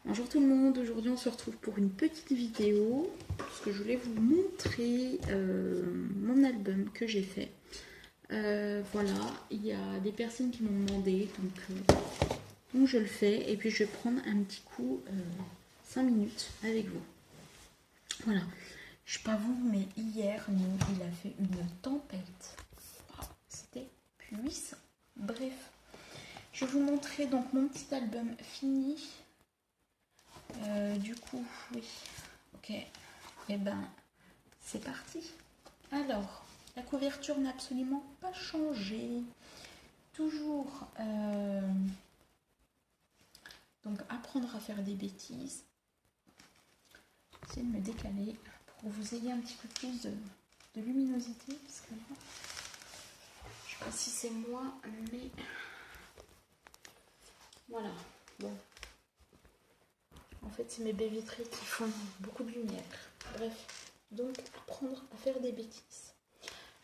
Bonjour tout le monde, aujourd'hui on se retrouve pour une petite vidéo parce que je voulais vous montrer mon album que j'ai fait. Voilà, il y a des personnes qui m'ont demandé, donc je le fais et puis je vais prendre un petit coup 5 minutes avec vous. Voilà, je sais pas vous, mais hier, nous, il a fait une tempête. C'était puissant. Bref, je vais vous montrer donc mon petit album fini. Du coup, oui, ok, et ben c'est parti. Alors, la couverture n'a absolument pas changé. Toujours, donc apprendre à faire des bêtises. J'essaie de me décaler pour que vous ayez un petit peu plus de luminosité, parce que là, je sais pas si c'est moi, mais voilà, bon. En fait, c'est mes baies vitrées qui font beaucoup de lumière. Bref, donc apprendre à faire des bêtises.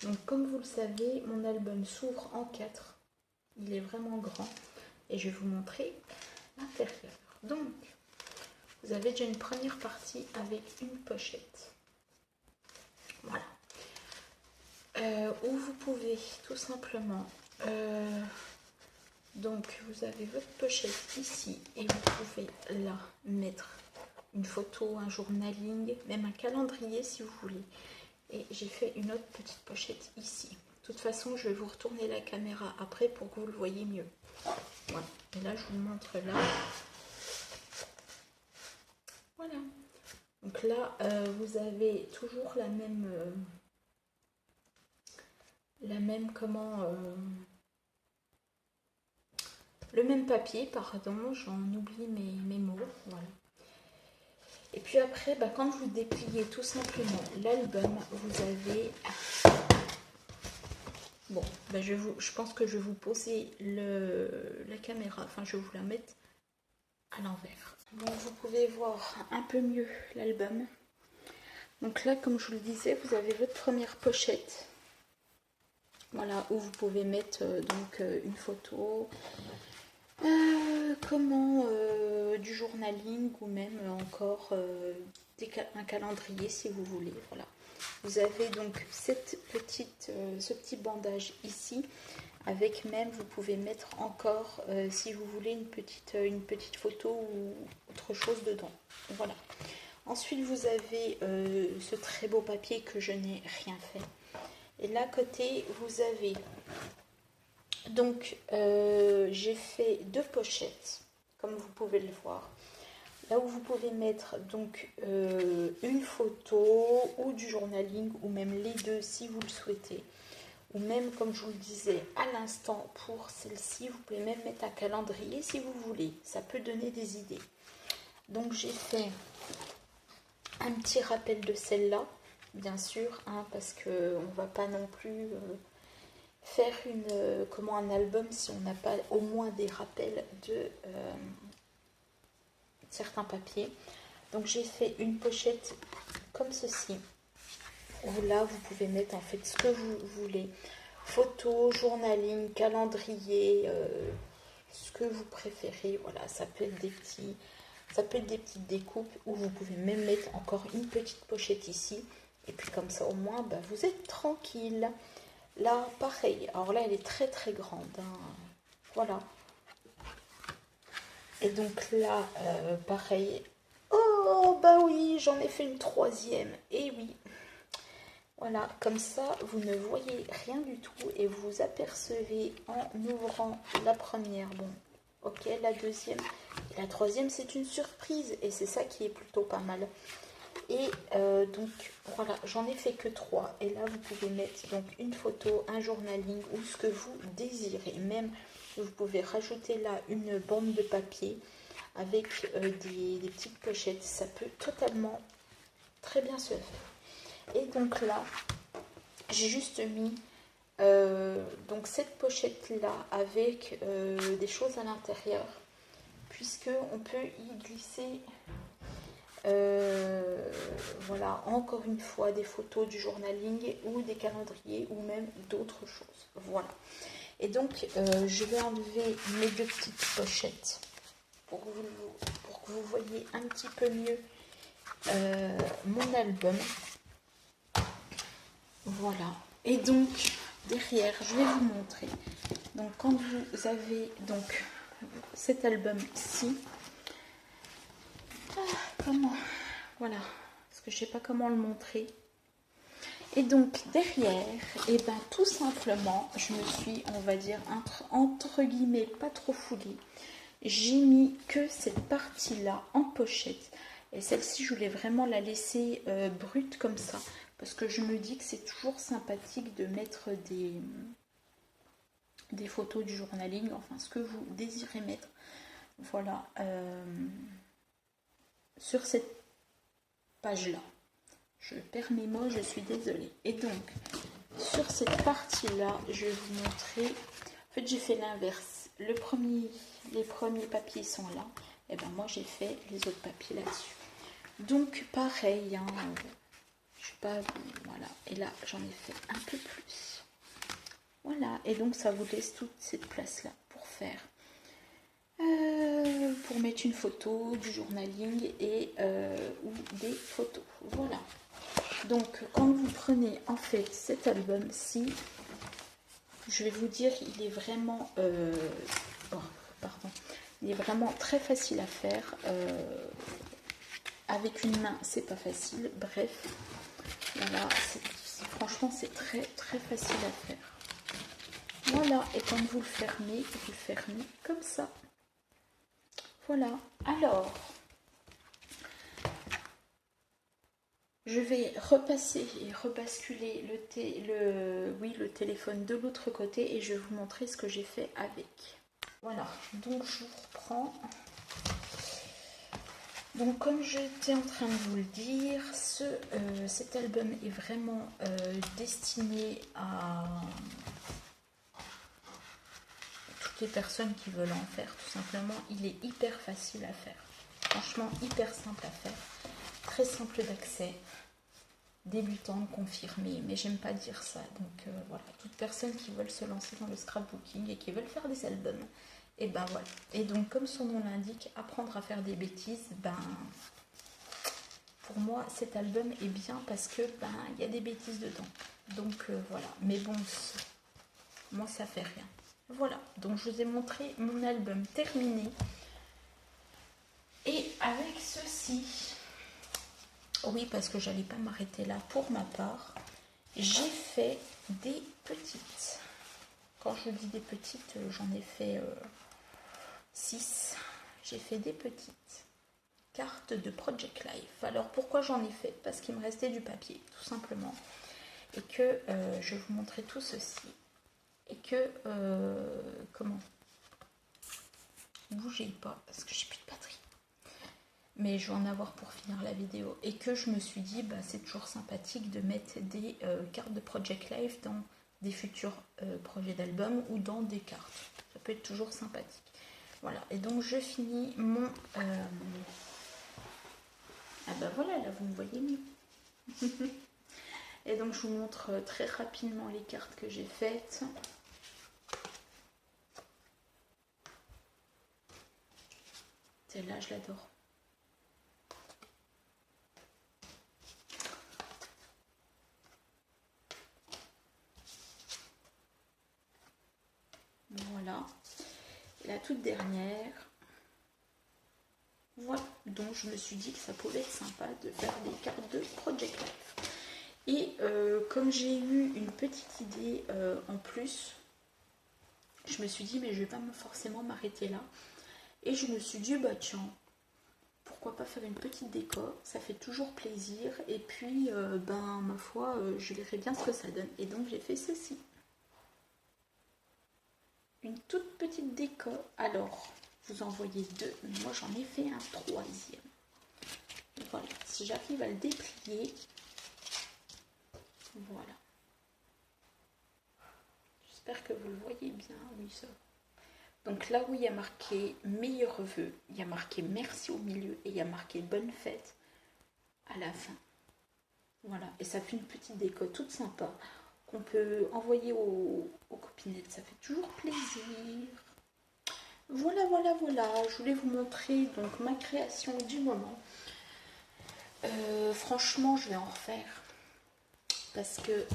Donc comme vous le savez, mon album s'ouvre en 4. Il est vraiment grand. Et je vais vous montrer l'intérieur. Donc, vous avez déjà une première partie avec une pochette. Voilà. Où vous pouvez tout simplement... donc, vous avez votre pochette ici. Et vous pouvez là mettre une photo, un journaling, même un calendrier si vous voulez. Et j'ai fait une autre petite pochette ici. De toute façon, je vais vous retourner la caméra après pour que vous le voyez mieux. Voilà. Et là, je vous le montre là. Voilà. Donc là, vous avez toujours la même le même papier, pardon, j'en oublie mes mots. Voilà. Et puis après, quand vous dépliez tout simplement l'album, vous avez... Bon, je pense que je vais vous poser la caméra, enfin je vais vous la mettre à l'envers. Donc vous pouvez voir un peu mieux l'album. Donc là, comme je vous le disais, vous avez votre première pochette. Voilà, où vous pouvez mettre une photo, du journaling ou même encore un calendrier si vous voulez. Voilà. Vous avez donc ce petit bandage ici, avec même vous pouvez mettre encore si vous voulez une petite photo ou autre chose dedans. Voilà. Ensuite vous avez ce très beau papier que je n'ai rien fait. Et là à côté vous avez donc j'ai fait 2 pochettes comme vous pouvez le voir. Là où vous pouvez mettre donc une photo ou du journaling ou même les deux si vous le souhaitez. Ou même comme je vous le disais à l'instant pour celle-ci, vous pouvez même mettre un calendrier si vous voulez. Ça peut donner des idées. Donc j'ai fait un petit rappel de celle-là, bien sûr, parce qu'on ne va pas non plus faire un album si on n'a pas au moins des rappels de certains papiers. Donc j'ai fait une pochette comme ceci, où là vous pouvez mettre en fait ce que vous voulez, photo, journaling, calendrier, ce que vous préférez. Voilà, ça peut être des petites découpes, ou vous pouvez même mettre encore une petite pochette ici, et puis comme ça au moins vous êtes tranquille. Là pareil, alors là elle est très très grande, voilà. Et donc là pareil. Oh oui, j'en ai fait une 3e. Et oui. Voilà, comme ça, vous ne voyez rien du tout et vous apercevez en ouvrant la première. Bon, ok, la 2e. Et la 3e, c'est une surprise et c'est ça qui est plutôt pas mal. Et donc, voilà, j'en ai fait que 3. Et là, vous pouvez mettre donc une photo, un journaling ou ce que vous désirez. Même, vous pouvez rajouter là une bande de papier avec des petites pochettes. Ça peut totalement très bien se faire. Et donc là, j'ai juste mis donc cette pochette là avec des choses à l'intérieur, puisque on peut y glisser voilà, encore une fois des photos du journaling ou des calendriers ou même d'autres choses. Voilà. Et donc je vais enlever mes 2 petites pochettes. pour que vous voyez un petit peu mieux mon album. Voilà. Et donc, derrière, je vais vous montrer. Donc, quand vous avez donc cet album-ci, comment, voilà, parce que je sais pas comment le montrer. Et donc, derrière, et ben tout simplement, je me suis, on va dire, entre guillemets, pas trop foulée. J'ai mis que cette partie-là en pochette. Et celle-ci, je voulais vraiment la laisser brute comme ça. Parce que je me dis que c'est toujours sympathique de mettre des photos du journaling, enfin ce que vous désirez mettre. Voilà, sur cette page-là. Je perds mes mots, je suis désolée. Et donc, sur cette partie-là, je vais vous montrer. En fait, j'ai fait l'inverse. Les premiers papiers sont là. Et ben moi, j'ai fait les autres papiers là-dessus. Donc, pareil, hein, je sais pas, voilà. Et là, j'en ai fait un peu plus. Voilà. Et donc, ça vous laisse toute cette place-là pour faire. Pour mettre une photo, du journaling et ou des photos. Voilà. Donc, quand vous prenez en fait cet album-ci, je vais vous dire, il est vraiment, il est vraiment très facile à faire. Avec une main, c'est pas facile. Bref, voilà, franchement, c'est très très facile à faire. Voilà, et quand vous le fermez comme ça. Voilà. Alors, je vais repasser et rebasculer le téléphone de l'autre côté et je vais vous montrer ce que j'ai fait avec. Voilà, donc je vous reprends. Donc comme j'étais en train de vous le dire, cet album est vraiment destiné à toutes les personnes qui veulent en faire, tout simplement. Il est hyper facile à faire, franchement hyper simple à faire, très simple d'accès. Débutante, confirmée, mais j'aime pas dire ça. Donc voilà, toute personne qui veulent se lancer dans le scrapbooking et qui veulent faire des albums, et ben voilà. Et donc comme son nom l'indique, apprendre à faire des bêtises, ben pour moi cet album est bien parce que ben il y a des bêtises dedans. Donc voilà, mais bon, moi ça fait rien. Voilà, donc je vous ai montré mon album terminé. Et avec ceci, oui, parce que j'allais pas m'arrêter là pour ma part, j'ai fait des petites. Quand je dis des petites, j'en ai fait 6. J'ai fait des petites cartes de Project Life. Alors pourquoi j'en ai fait? Parce qu'il me restait du papier, tout simplement. Et que je vais vous montrer tout ceci. Et que, comment? Bougez pas, parce que j'ai plus de batterie. Mais je vais en avoir pour finir la vidéo. Et que je me suis dit, bah, c'est toujours sympathique de mettre des cartes de Project Life dans des futurs projets d'album ou dans des cartes. Ça peut être toujours sympathique. Voilà, et donc je finis mon... Ah bah voilà, là vous me voyez mieux. Et donc je vous montre très rapidement les cartes que j'ai faites. Celle-là, je l'adore. Voilà. Et la toute dernière. Voilà. Donc je me suis dit que ça pouvait être sympa de faire des cartes de Project Life. Et comme j'ai eu une petite idée en plus, je me suis dit mais je vais pas forcément m'arrêter là. Et je me suis dit bah tiens, pourquoi pas faire une petite déco, ça fait toujours plaisir. Et puis ben ma foi, je verrai bien ce que ça donne. Et donc j'ai fait ceci. Une toute petite déco. Alors, vous en voyez deux, mais moi j'en ai fait un troisième. Voilà, si j'arrive à le déplier, voilà. J'espère que vous le voyez bien, oui ça. Donc là où il y a marqué meilleurs vœux, il y a marqué merci au milieu et il y a marqué bonne fête à la fin. Voilà, et ça fait une petite déco toute sympa qu'on peut envoyer aux copinettes, ça fait toujours plaisir. Voilà, je voulais vous montrer donc ma création du moment. Franchement, je vais en refaire parce que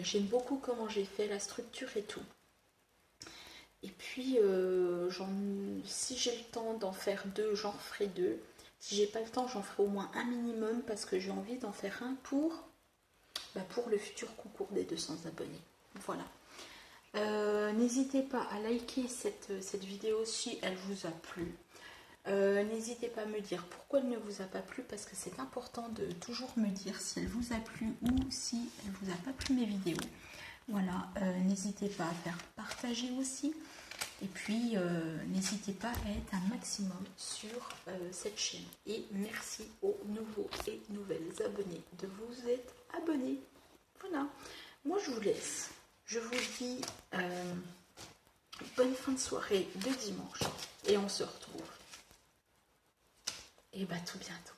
j'aime beaucoup comment j'ai fait la structure et tout. Et puis, si j'ai le temps d'en faire deux, j'en ferai deux. Si j'ai pas le temps, j'en ferai au moins un minimum parce que j'ai envie d'en faire un pour le futur concours des 200 abonnés. Voilà. N'hésitez pas à liker cette vidéo si elle vous a plu. N'hésitez pas à me dire pourquoi elle ne vous a pas plu parce que c'est important de toujours me dire si elle vous a plu ou si elle vous a pas plu mes vidéos. Voilà, n'hésitez pas à faire partager aussi. Et puis, n'hésitez pas à être un maximum sur cette chaîne. Et merci aux nouveaux et nouvelles abonnés de vous être abonnés. Voilà, moi je vous laisse. Je vous dis bonne fin de soirée de dimanche. Et on se retrouve. Et bah tout bientôt.